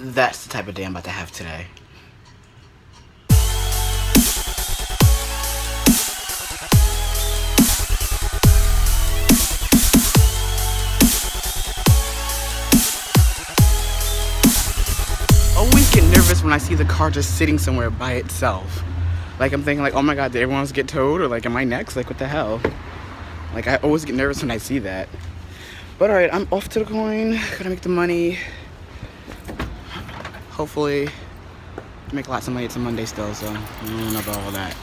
that's the type of day I'm about to have today. Always get nervous when I see the car just sitting somewhere by itself. Like, I'm thinking, like, oh my god, did everyone else get towed? Or, like, am I next? Like, what the hell? Like, I always get nervous when I see that. But alright, I'm off to the coin. Gotta make the money. Hopefully, make lots of money. It's a Monday still, so I don't know about all that.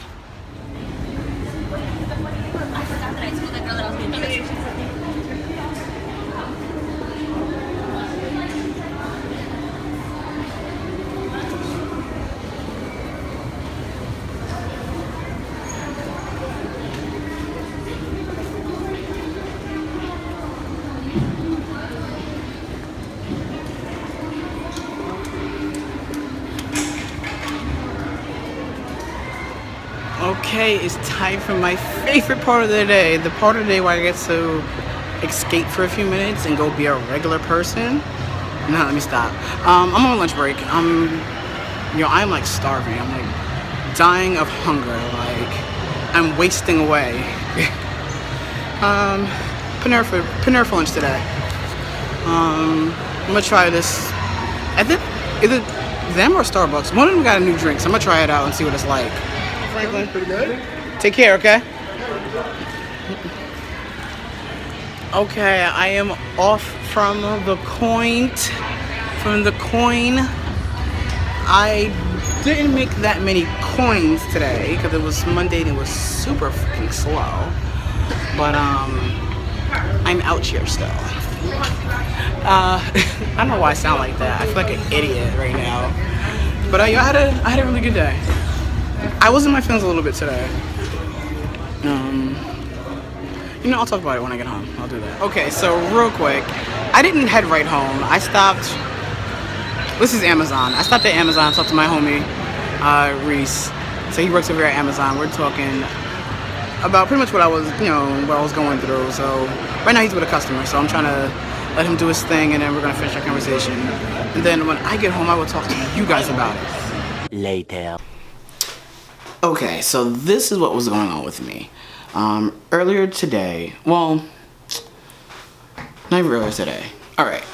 Okay, it's time for my favorite part of the day. The part of the day where I get to escape for a few minutes and go be a regular person. No, let me stop. I'm on lunch break. I'm like starving. I'm like dying of hunger. Like, I'm wasting away. Panera for lunch today. I'm gonna try this. I think either them or Starbucks. One of them got a new drink, so I'm gonna try it out and see what it's like. Franklin, pretty good. Take care, okay? Okay, I am off from the coin. I didn't make that many coins today because it was Monday and it was super freaking slow. But I'm out here still. I don't know why I sound like that. I feel like an idiot right now. But I had a really good day. I was in my feelings a little bit today. I'll talk about it when I get home. I'll do that. Okay, so real quick, I didn't head right home. I stopped. This is Amazon. I stopped at Amazon, talked to my homie, Reese. So he works over here at Amazon. We're talking about pretty much what I was going through. So right now he's with a customer, so I'm trying to let him do his thing, and then we're gonna finish our conversation. And then when I get home, I will talk to you guys about it. Later. Okay, so this is what was going on with me. Earlier today, well, not even earlier today. Alright.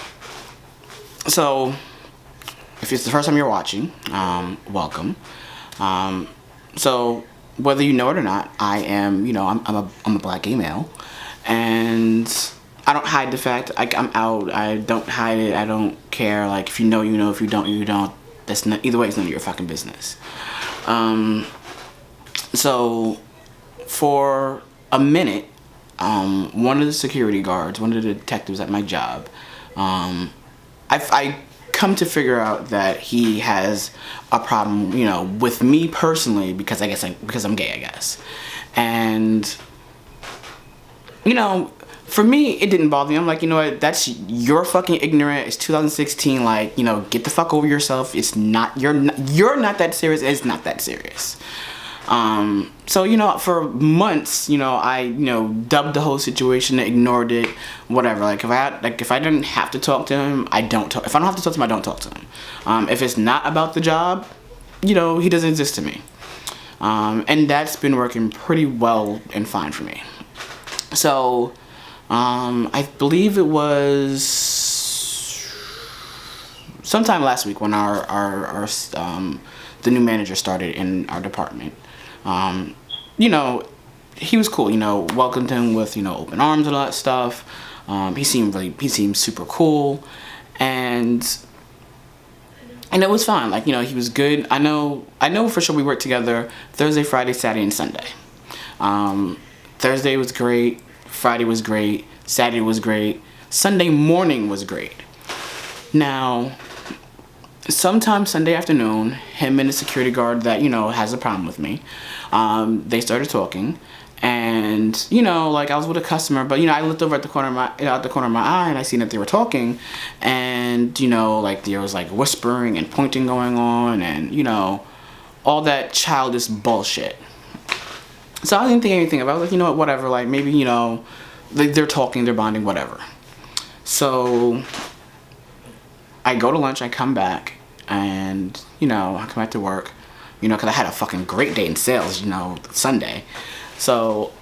So, if it's the first time you're watching, welcome. So, whether you know it or not, I am, I'm a black gay male. And I don't hide the fact, I'm out, I don't hide it, I don't care. Like, if you know, you know, if you don't, you don't. That's not, either way, it's none of your fucking business. So, for a minute, one of the security guards, one of the detectives at my job, I come to figure out that he has a problem, with me personally, because because I'm gay, I guess. And, for me, it didn't bother me. I'm like, you know what, you're fucking ignorant. It's 2016, like, get the fuck over yourself. It's not, you're not that serious. It's not that serious. So, for months, I, dubbed the whole situation, ignored it, whatever. Like, if I didn't have to talk to him, I don't talk. If I don't have to talk to him, I don't talk to him. If it's not about the job, he doesn't exist to me. And that's been working pretty well and fine for me. So, I believe it was sometime last week when the new manager started in our department. He was cool, welcomed him with, open arms and all that stuff. He seemed super cool, and it was fine. Like, he was good. I know for sure we worked together Thursday, Friday, Saturday, and Sunday. Thursday was great, Friday was great, Saturday was great, Sunday morning was great. Now, sometime Sunday afternoon, him and the security guard that, has a problem with me, they started talking, and, like, I was with a customer, but, I looked over at the corner of my eye, and I seen that they were talking, and, like, there was, like, whispering and pointing going on, and, all that childish bullshit. So I didn't think anything about it. I was like, what, whatever, like, maybe, they're talking, they're bonding, whatever. So I go to lunch, I come back, and, you know, I come back to work, you know, because I had a fucking great day in sales, you know, Sunday. So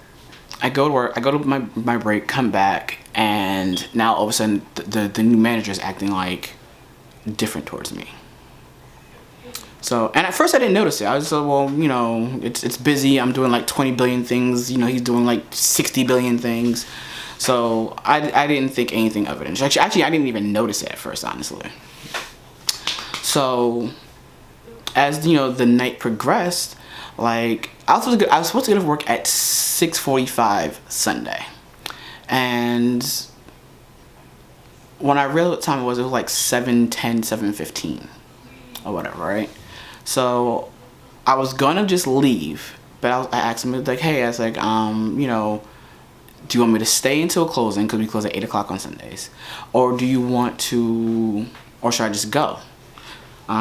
I go to work, I go to my break, come back, and now all of a sudden the new manager is acting like different towards me. So, and at first I didn't notice it. I was like, well, you know, it's busy. I'm doing like 20 billion things. You know, he's doing like 60 billion things. So I didn't think anything of it. Actually, I didn't even notice it at first, honestly. So as, you know, the night progressed, like I was supposed to get off work at 6:45 Sunday. And when I realized what time it was like 7:10, 7:15 or whatever, right? So I was gonna just leave, but I asked him, like, hey, I was like, you know, do you want me to stay until closing, because we close at 8 o'clock on Sundays, or do you want to, or should I just go?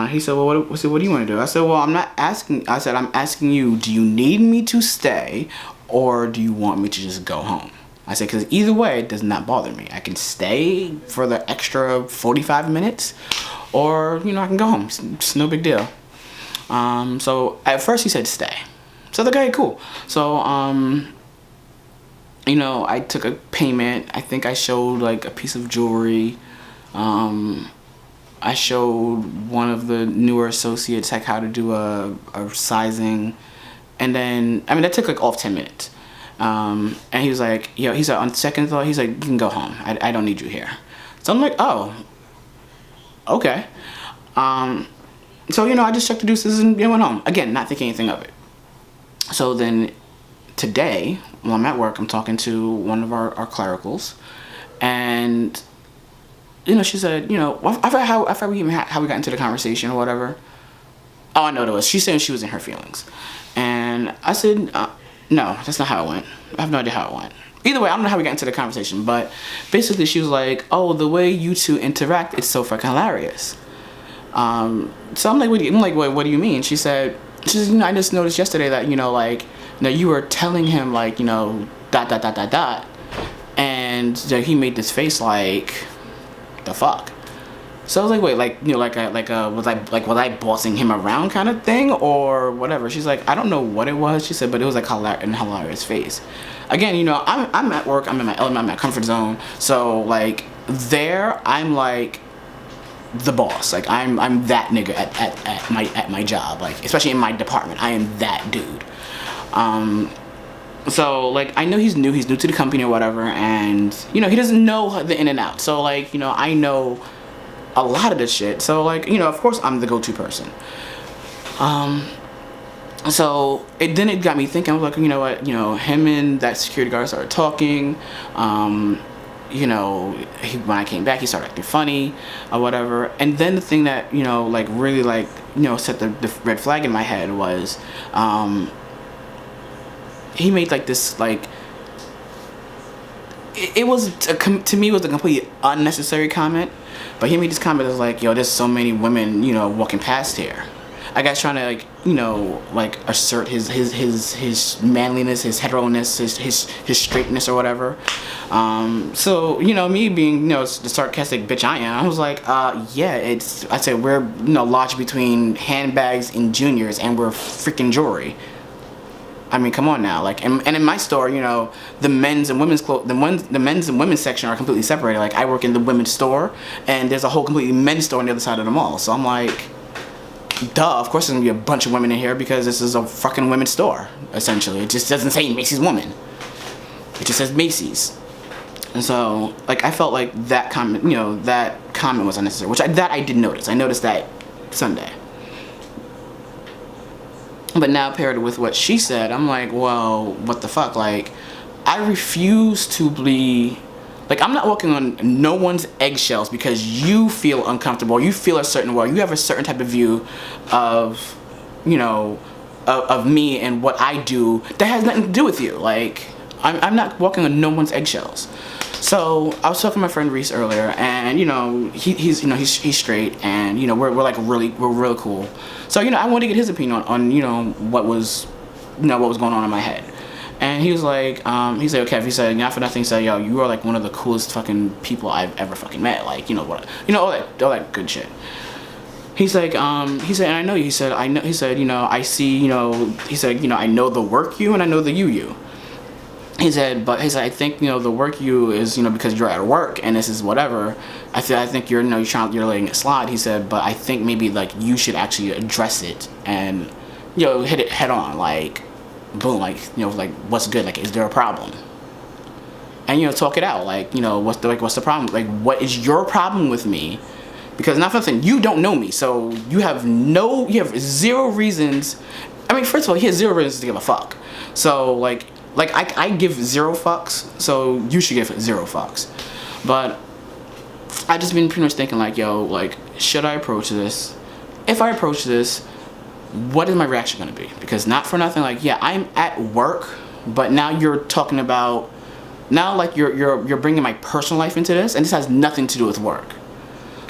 He said, well, what do you want to do? I said, well, I'm asking you, do you need me to stay, or do you want me to just go home? I said, because either way, it does not bother me. I can stay for the extra 45 minutes, or, you know, I can go home. It's no big deal. So at first he said stay. So the guy, cool. So, you know, I took a payment. I think I showed like a piece of jewelry. I showed one of the newer associates like how to do a sizing. And then, I mean, that took like all of 10 minutes. And he was like, yo, he said, on second thought, he's like, you can go home. I don't need you here. So I'm like, oh, okay. So, you know, I just checked the deuces and went home. Again, not thinking anything of it. So then today, while I'm at work, I'm talking to one of our clericals. And, you know, she said, you know, I forgot how we got into the conversation or whatever. Oh, I know what it was. She said she was in her feelings. And I said, no, that's not how it went. I have no idea how it went. Either way, I don't know how we got into the conversation. But basically, she was like, oh, the way you two interact, it's so fucking hilarious. So I'm like, what do you mean? She said, you know, I just noticed yesterday that, you know, like, you know, you were telling him, like, you know, ... and he made this face like, the fuck. So I was like, wait, like, you know, was I bossing him around kind of thing or whatever? She's like, I don't know what it was. She said, but it was like an hilarious face. Again, you know, I'm at work, I'm in my element, I'm in my comfort zone. So like there, I'm like the boss. Like I'm that nigga at my job. Like especially in my department, I am that dude. So like I know he's new to the company or whatever, and you know he doesn't know the in and out. So like, you know, I know a lot of this shit. So like, you know, of course I'm the go-to person. So it got me thinking. I was like, you know what, you know, him and that security guard started talking. You know, when I came back, he started acting funny or whatever. And then the thing that, you know, like really like, you know, set the red flag in my head was, he made like this, like, it was, to me, it was a completely unnecessary comment. But he made this comment that was like, yo, there's so many women, you know, walking past here. I guy's trying to like, you know, like assert his manliness, his hetero-ness, his straightness or whatever. So, you know, me being, you know, the sarcastic bitch I am, I was like, yeah, I said we're, you know, lodged between handbags and juniors and we're freaking jewelry. I mean, come on now. Like, and in my store, you know, the men's and women's the men's and women's section are completely separated. Like, I work in the women's store, and there's a whole completely men's store on the other side of the mall. So I'm like, duh, of course there's gonna be a bunch of women in here because this is a fucking women's store, essentially. It just doesn't say Macy's Woman. It just says Macy's. And so, like, I felt like that comment, you know, that comment was unnecessary, which I did notice. I noticed that Sunday. But now paired with what she said, I'm like, well, what the fuck? Like, I refuse to be, like, I'm not walking on no one's eggshells because you feel uncomfortable, you feel a certain way, you have a certain type of view of, you know, of me and what I do that has nothing to do with you. Like, I'm not walking on no one's eggshells. So I was talking to my friend Reese earlier, and you know he's straight, and you know we're real cool. So you know I wanted to get his opinion on you know what was going on in my head, And he was like, okay, he said, not for nothing, he said, yo, you are like one of the coolest fucking people I've ever fucking met. Like, you know what, all that good shit. He's like, he said, and I know you. He said, I know. He said, I see, he said, I know the work you and I know the you. He said, but he said, I think, the work you is, because you're at work and this is whatever. I think you're, you're letting it slide. He said, but I think maybe like you should actually address it and, hit it head on, like, boom, like, like what's good, like, is there a problem? And talk it out, like, what's the problem, like, what is your problem with me? Because not for nothing, you don't know me, so you have zero reasons. I mean, first of all, he has zero reasons to give a fuck. So like I give 0 fucks, so you should give 0 fucks. But I just been pretty much thinking like, yo, like, should I approach this? If I approach this, what is my reaction gonna be? Because not for nothing, like, yeah, I'm at work, but now you're talking about, now like you're bringing my personal life into this, and this has nothing to do with work.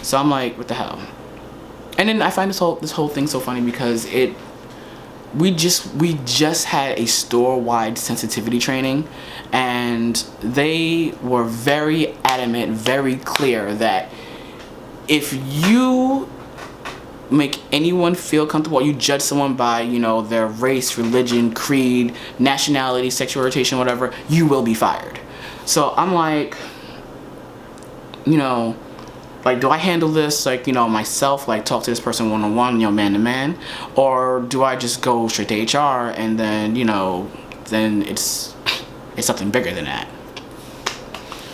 So I'm like, what the hell? And then I find this whole thing so funny because we just had a store-wide sensitivity training, and they were very adamant, very clear that if you make anyone feel comfortable, you judge someone by, their race, religion, creed, nationality, sexual orientation, whatever, you will be fired. So I'm like, like, do I handle this, like, myself, like, talk to this person one-on-one, man to man, or do I just go straight to HR and then, then it's something bigger than that.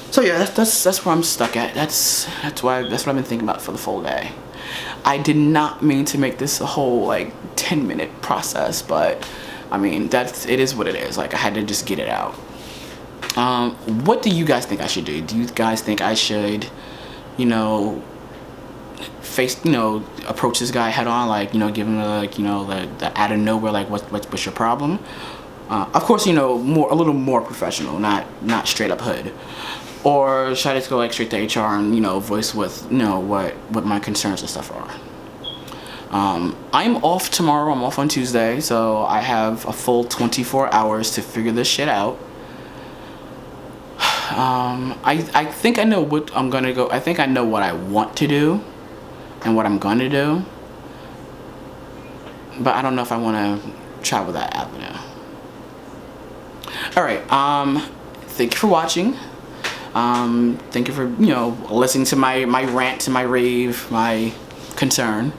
So yeah, that's where I'm stuck at. That's what I've been thinking about for the full day. I did not mean to make this a whole like 10-minute process, but I mean, it is what it is. Like, I had to just get it out. What do you guys think I should do? Do you guys think I should, approach this guy head on, like, give him the out of nowhere, like, what's your problem? Of course, a little more professional, not straight up hood. Or should I just go like straight to HR and voice what my concerns and stuff are? I'm off tomorrow. I'm off on Tuesday, so I have a full 24 hours to figure this shit out. I think I know what I'm gonna go. I think I know what I want to do and what I'm gonna do, but I don't know if I want to travel that avenue. All right. Thank you for watching. Thank you for listening to my rant, to my rave, my concern.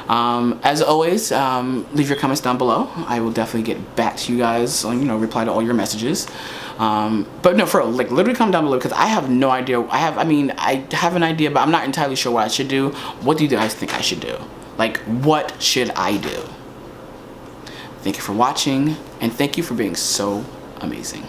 As always, leave your comments down below. I will definitely get back to you guys on, reply to all your messages. But no, for real, like, literally comment down below, because I have no idea. I have an idea, but I'm not entirely sure what I should do. What do you guys think I should do? Like, what should I do? Thank you for watching, and thank you for being so amazing.